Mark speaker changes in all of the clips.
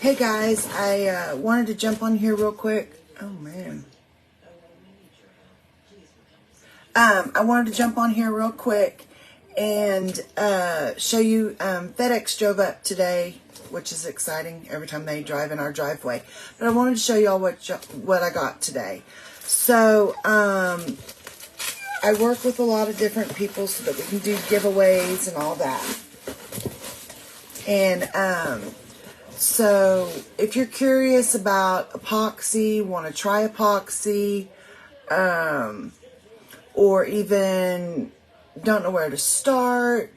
Speaker 1: Hey guys, I wanted to jump on here real quick. Oh man. I wanted to jump on here real quick and show you FedEx drove up today, which is exciting every time they drive in our driveway. But I wanted to show y'all what I got today. So I work with a lot of different people so that we can do giveaways and all that. And so if you're curious about epoxy, want to try epoxy, or even don't know where to start,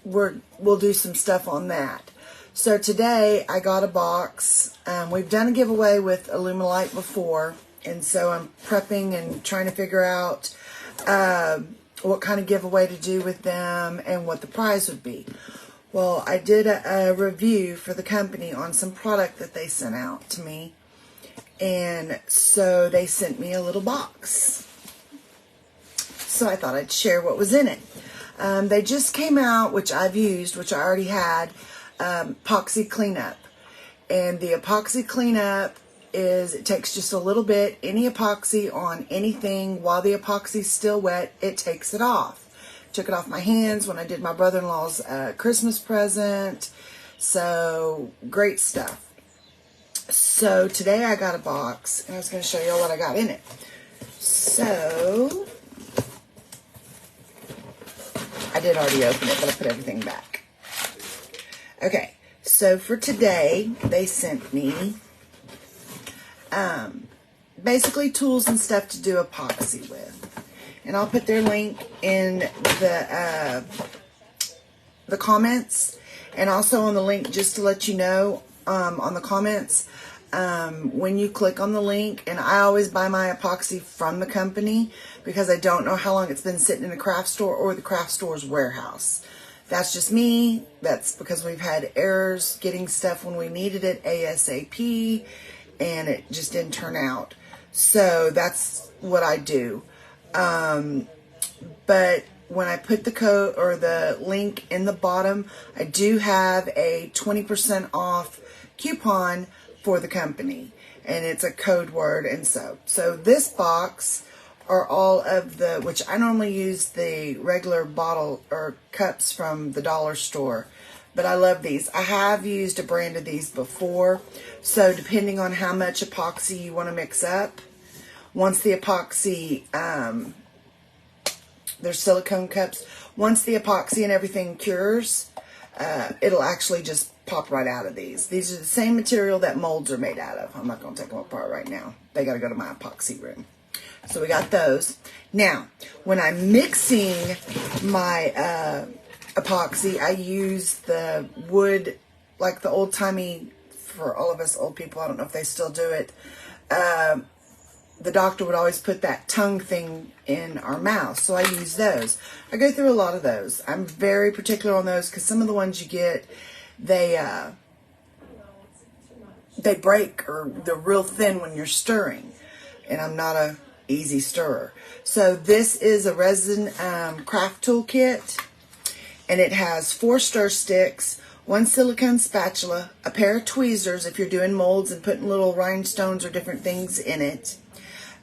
Speaker 1: we'll do some stuff on that. So today I got a box. We've done a giveaway with Alumilite before, and so I'm prepping and trying to figure out what kind of giveaway to do with them and what the prize would be. Well, I did a review for the company on some product that they sent out to me. And so they sent me a little box. So I thought I'd share what was in it. They just came out, which I've used, which I already had, epoxy cleanup. And the epoxy cleanup is, it takes just a little bit, any epoxy on anything, while the epoxy's still wet, it takes it off. Took it off my hands when I did my brother-in-law's Christmas present. So, great stuff. So, today I got a box, and I was going to show you all what I got in it. So, I did already open it, but I put everything back. Okay, so for today, they sent me basically tools and stuff to do epoxy with. And I'll put their link in the comments, and also on the link, just to let you know, on the comments, when you click on the link, and I always buy my epoxy from the company because I don't know how long it's been sitting in a craft store or the craft store's warehouse. That's just me. That's because we've had errors getting stuff when we needed it ASAP, and it just didn't turn out. So that's what I do. But when I put the code or the link in the bottom, I do have a 20% off coupon for the company, and it's a code word. And so this box are all of the, which I normally use the regular bottle or cups from the dollar store, but I love these. I have used a brand of these before, so depending on how much epoxy you want to mix up, once the epoxy, they're silicone cups. Once the epoxy and everything cures, it'll actually just pop right out of these. These are the same material that molds are made out of. I'm not going to take them apart right now. They got to go to my epoxy room. So we got those. Now, when I'm mixing my epoxy, I use the wood, like the old-timey, for all of us old people, I don't know if they still do it, the doctor would always put that tongue thing in our mouth, so I use those. I go through a lot of those. I'm very particular on those because some of the ones you get, they break, or they're real thin when you're stirring, and I'm not a easy stirrer. So this is a resin craft tool kit, and it has 4 stir sticks, 1 silicone spatula, a pair of tweezers if you're doing molds and putting little rhinestones or different things in it,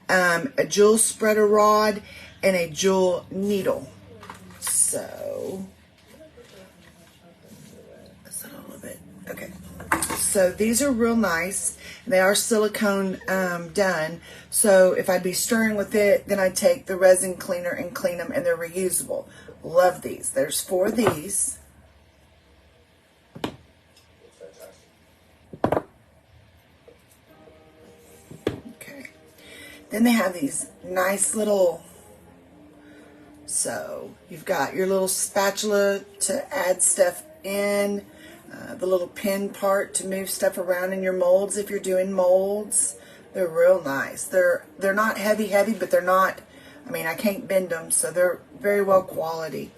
Speaker 1: a jewel spreader rod, and a jewel needle. So, is that all of it? Okay. So these are real nice. They are silicone done. So if I'd be stirring with it, then I'd take the resin cleaner and clean them, and they're reusable. Love these. There's 4 of these. Then they have these nice little, so you've got your little spatula to add stuff in, the little pin part to move stuff around in your molds if you're doing molds. They're real nice. They're not heavy, but they're not, I mean, I can't bend them, so they're very well quality.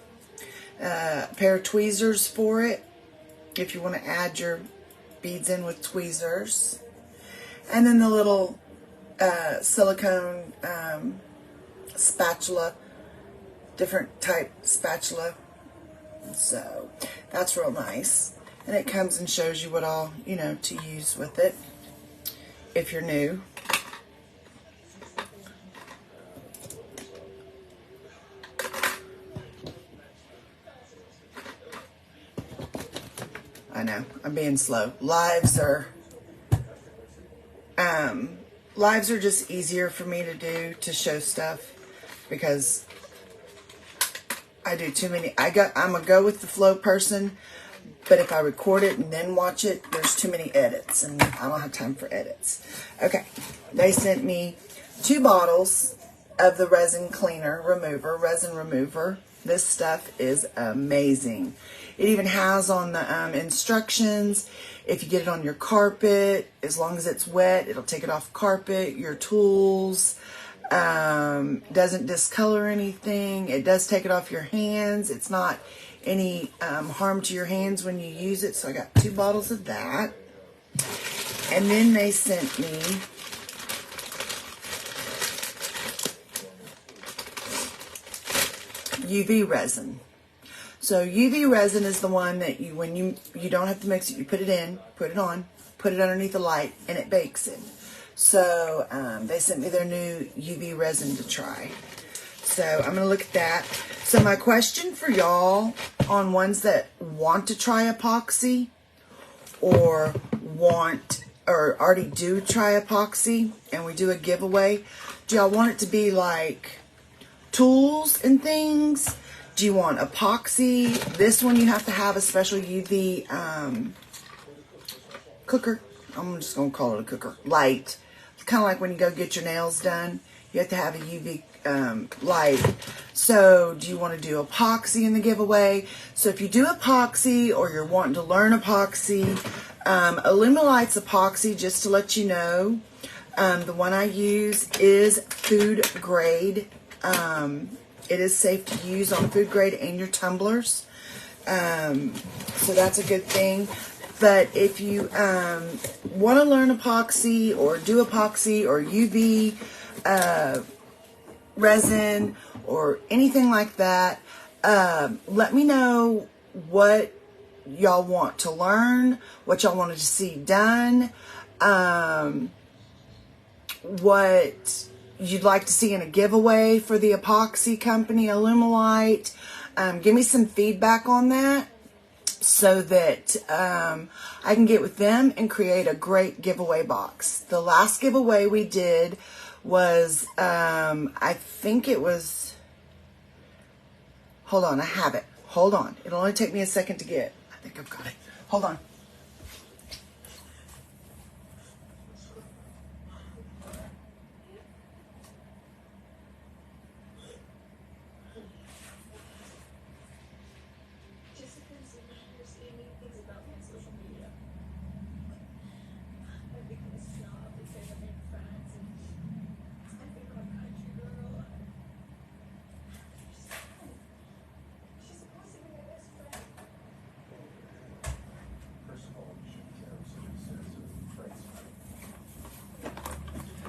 Speaker 1: A pair of tweezers for it, if you want to add your beads in with tweezers. And then the little silicone spatula, different type spatula. So that's real nice. And it comes and shows you what all, you know, to use with it if you're new. I know, I'm being slow. Lives are just easier for me to do, to show stuff, because I do too many. I'm a go with the flow person, but if I record it and then watch it, there's too many edits, and I don't have time for edits. Okay, they sent me 2 bottles of the resin remover. This stuff is amazing. It even has on the instructions, if you get it on your carpet, as long as it's wet, it'll take it off carpet, your tools. Doesn't discolor anything. It does take it off your hands. It's not any harm to your hands when you use it. So I got 2 bottles of that. And then they sent me UV resin. So UV resin is the one that you, when you don't have to mix it, you put it in, put it on, put it underneath the light, and it bakes it. So they sent me their new UV resin to try. So I'm going to look at that. So my question for y'all on ones that want to try epoxy or already do try epoxy and we do a giveaway, do y'all want it to be like tools and things? Do you want epoxy? This one you have to have a special UV cooker. I'm just going to call it a cooker. Light. It's kind of like when you go get your nails done. You have to have a UV light. So do you want to do epoxy in the giveaway? So if you do epoxy or you're wanting to learn epoxy, Alumilite's epoxy, just to let you know, the one I use is food grade. It is safe to use on food grade and your tumblers. So that's a good thing. But if you want to learn epoxy or do epoxy or UV resin or anything like that, let me know what y'all want to learn, what y'all wanted to see done, what you'd like to see in a giveaway for the epoxy company, Alumilite. Give me some feedback on that so that I can get with them and create a great giveaway box. The last giveaway we did was, I think it was, hold on, I have it. Hold on. It'll only take me a second to get. I think I've got it. Hold on.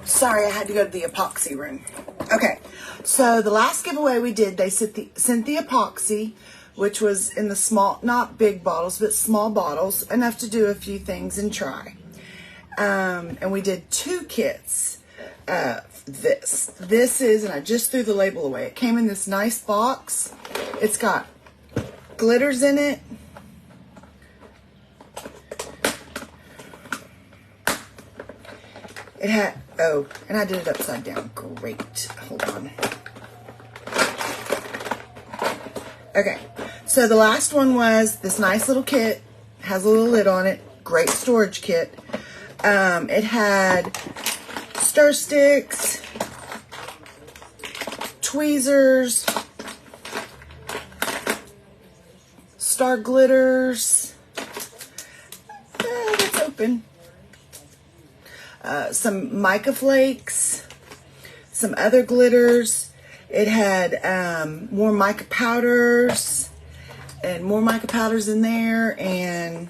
Speaker 1: Sorry, I had to go to the epoxy room. Okay, so the last giveaway we did, they sent the epoxy, which was in the small, not big bottles, but small bottles, enough to do a few things and try. And we did 2 kits. This is, and I just threw the label away. It came in this nice box. It's got glitters in it. It had, oh, and I did it upside down. Great. Hold on. Okay. So the last one was this nice little kit. Has a little lid on it. Great storage kit. It had stir sticks, tweezers, star glitters. It's open. Some mica flakes, some other glitters. It had more mica powders and more mica powders in there, and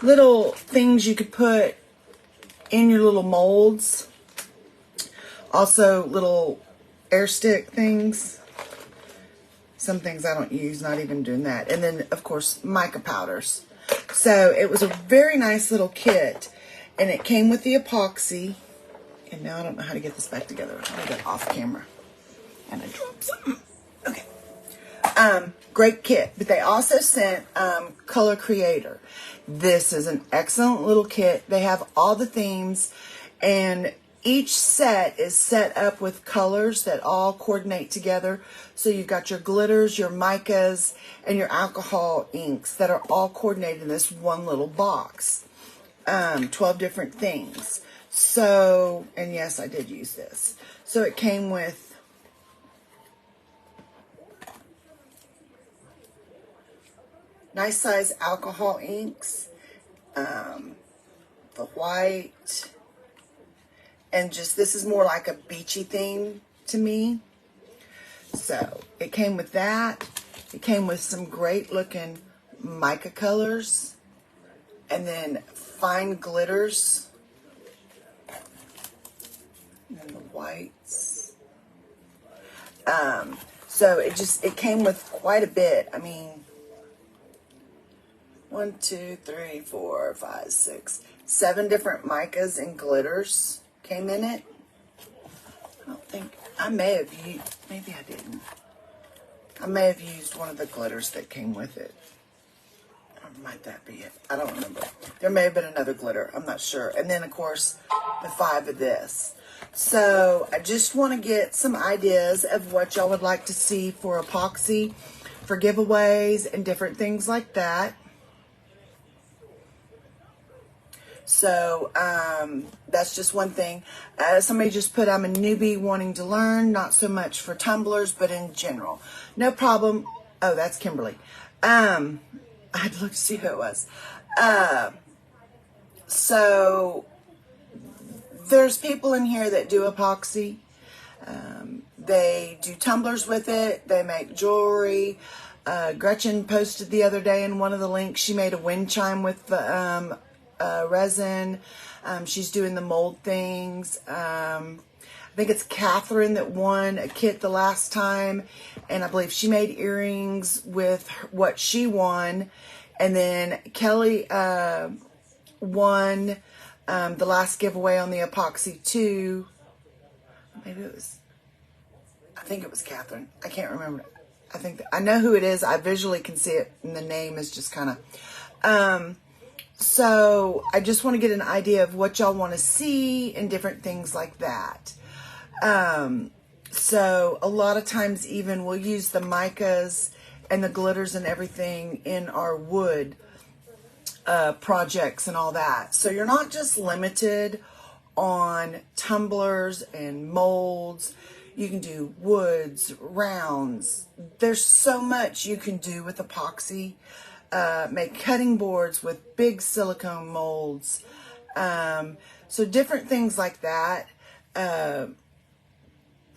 Speaker 1: little things you could put in your little molds. Also little air stick things. Some things I don't use, not even doing that. And then, of course, mica powders. So it was a very nice little kit. And it came with the epoxy. And now I don't know how to get this back together. I'll get off camera. And I dropped something. Okay. Great kit. But they also sent Color Creator. This is an excellent little kit. They have all the themes. And each set is set up with colors that all coordinate together. So you've got your glitters, your micas, and your alcohol inks that are all coordinated in this one little box. 12 different things. So, and yes, I did use this. So it came with nice size alcohol inks, the white, and just, this is more like a beachy theme to me. So it came with that. It came with some great looking mica colors, and then fine glitters, and then the whites. So it came with quite a bit. I mean, 1, 2, 3, 4, 5, 6, 7 different micas and glitters came in it. I don't think, I may have used, maybe I didn't. I may have used one of the glitters that came with it. Or might that be it? I don't remember. There may have been another glitter. I'm not sure. And then, of course, the 5 of this. So I just want to get some ideas of what y'all would like to see for epoxy, for giveaways, and different things like that. So that's just one thing. Somebody just put, I'm a newbie wanting to learn, not so much for tumblers, but in general. No problem. Oh, that's Kimberly. I had to look to see who it was. So there's people in here that do epoxy. They do tumblers with it. They make jewelry. Gretchen posted the other day in one of the links, she made a wind chime with the resin. She's doing the mold things. I think it's Catherine that won a kit the last time, and I believe she made earrings with what she won. And then Kelly won the last giveaway on the epoxy too. Maybe it was, I think it was Catherine. I can't remember. I think I know who it is. I visually can see it, and the name is just kind of. So I just want to get an idea of what y'all want to see and different things like that. So a lot of times even we'll use the micas and the glitters and everything in our wood projects and all that. So you're not just limited on tumblers and molds. You can do woods, rounds. There's so much you can do with epoxy. Make cutting boards with big silicone molds. So different things like that.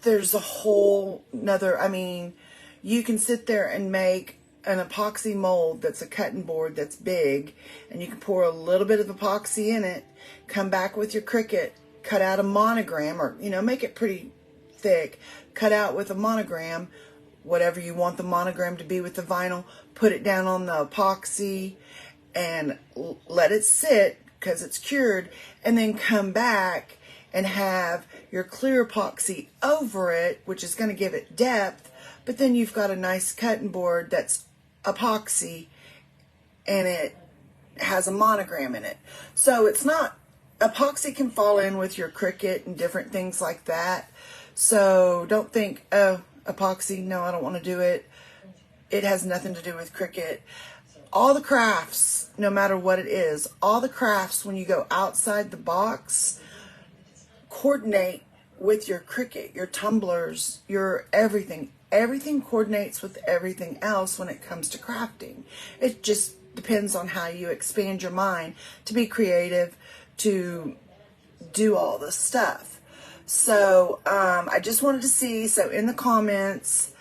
Speaker 1: There's a whole nother, I mean, you can sit there and make an epoxy mold that's a cutting board that's big, and you can pour a little bit of epoxy in it, come back with your Cricut, cut out a monogram, or, you know, make it pretty thick, cut out with a monogram, whatever you want the monogram to be with the vinyl, put it down on the epoxy and let it sit because it's cured, and then come back and have your clear epoxy over it, which is going to give it depth, but then you've got a nice cutting board that's epoxy and it has a monogram in it. So it's not, epoxy can fall in with your Cricut and different things like that. So don't think, oh, epoxy, no, I don't want to do it. It has nothing to do with Cricut. All the crafts, no matter what it is, all the crafts, when you go outside the box, coordinate with your Cricut, your tumblers, your everything. Everything coordinates with everything else when it comes to crafting. It just depends on how you expand your mind to be creative, to do all this stuff. So I just wanted to see, so in the comments,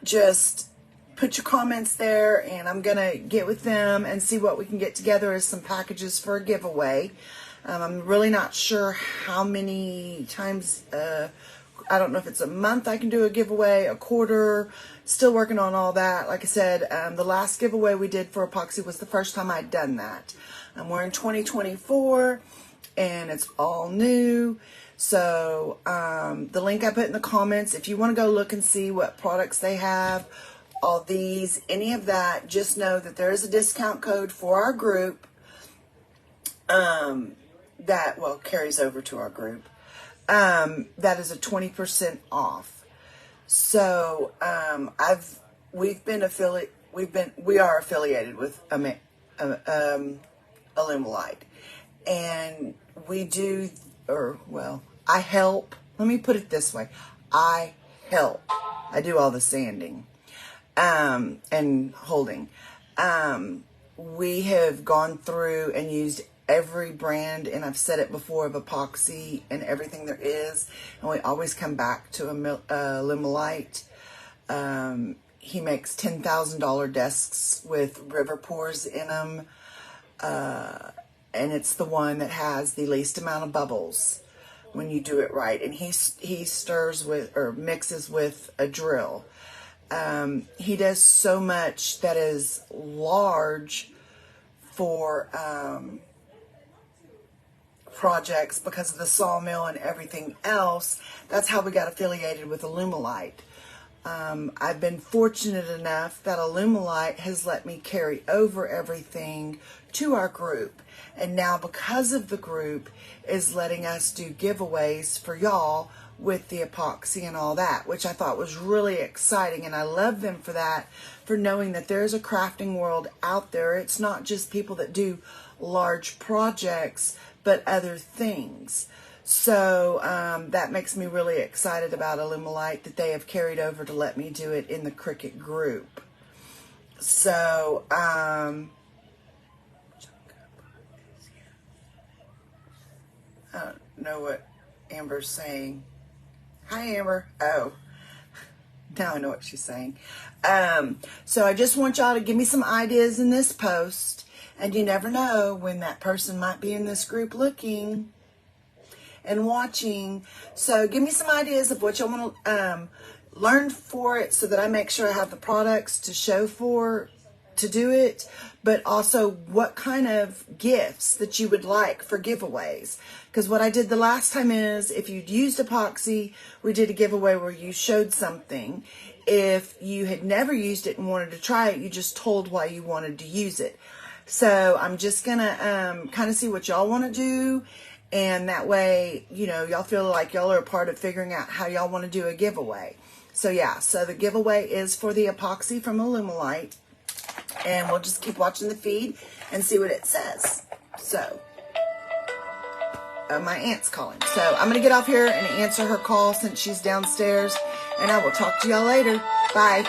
Speaker 1: just put your comments there, and I'm going to get with them and see what we can get together as some packages for a giveaway. I'm really not sure how many times I don't know if it's a month I can do a giveaway, a quarter. Still working on all that. Like I said, the last giveaway we did for epoxy was the first time I'd done that. We're in 2024 and it's all new. So the link I put in the comments, if you want to go look and see what products they have, all these, any of that, just know that there is a discount code for our group that, well, carries over to our group. That is a 20% off. So we are affiliated with Alumilite, and we do, or well, I help. Let me put it this way: I help. I do all the sanding and holding. We have gone through and used every brand, and I've said it before, of epoxy and everything there is, and we always come back to Alumilite. He makes $10,000 desks with river pours in them, and it's the one that has the least amount of bubbles when you do it right, and he stirs with, or mixes with, a drill. He does so much that is large for projects because of the sawmill and everything else. That's how we got affiliated with Alumilite. I've been fortunate enough that Alumilite has let me carry over everything to our group, and now because of the group is letting us do giveaways for y'all with the epoxy and all that, which I thought was really exciting, and I love them for that, for knowing that there's a crafting world out there. It's not just people that do large projects, but other things. So that makes me really excited about Alumilite, that they have carried over to let me do it in the Cricut group. So I don't know what Amber's saying. Hi, Amber. Oh, now I know what she's saying. So I just want y'all to give me some ideas in this post, and you never know when that person might be in this group looking and watching. So give me some ideas of what y'all want to learn for it, so that I make sure I have the products to show for to do it, but also what kind of gifts that you would like for giveaways. Because what I did the last time is, if you'd used epoxy, we did a giveaway where you showed something. If you had never used it and wanted to try it, you just told why you wanted to use it. So I'm just gonna kind of see what y'all want to do, and that way, you know, y'all feel like y'all are a part of figuring out how y'all want to do a giveaway. So yeah, so the giveaway is for the epoxy from Alumilite, and we'll just keep watching the feed and see what it says. So my aunt's calling, so I'm gonna get off here and answer her call since she's downstairs, and I will talk to y'all later. Bye.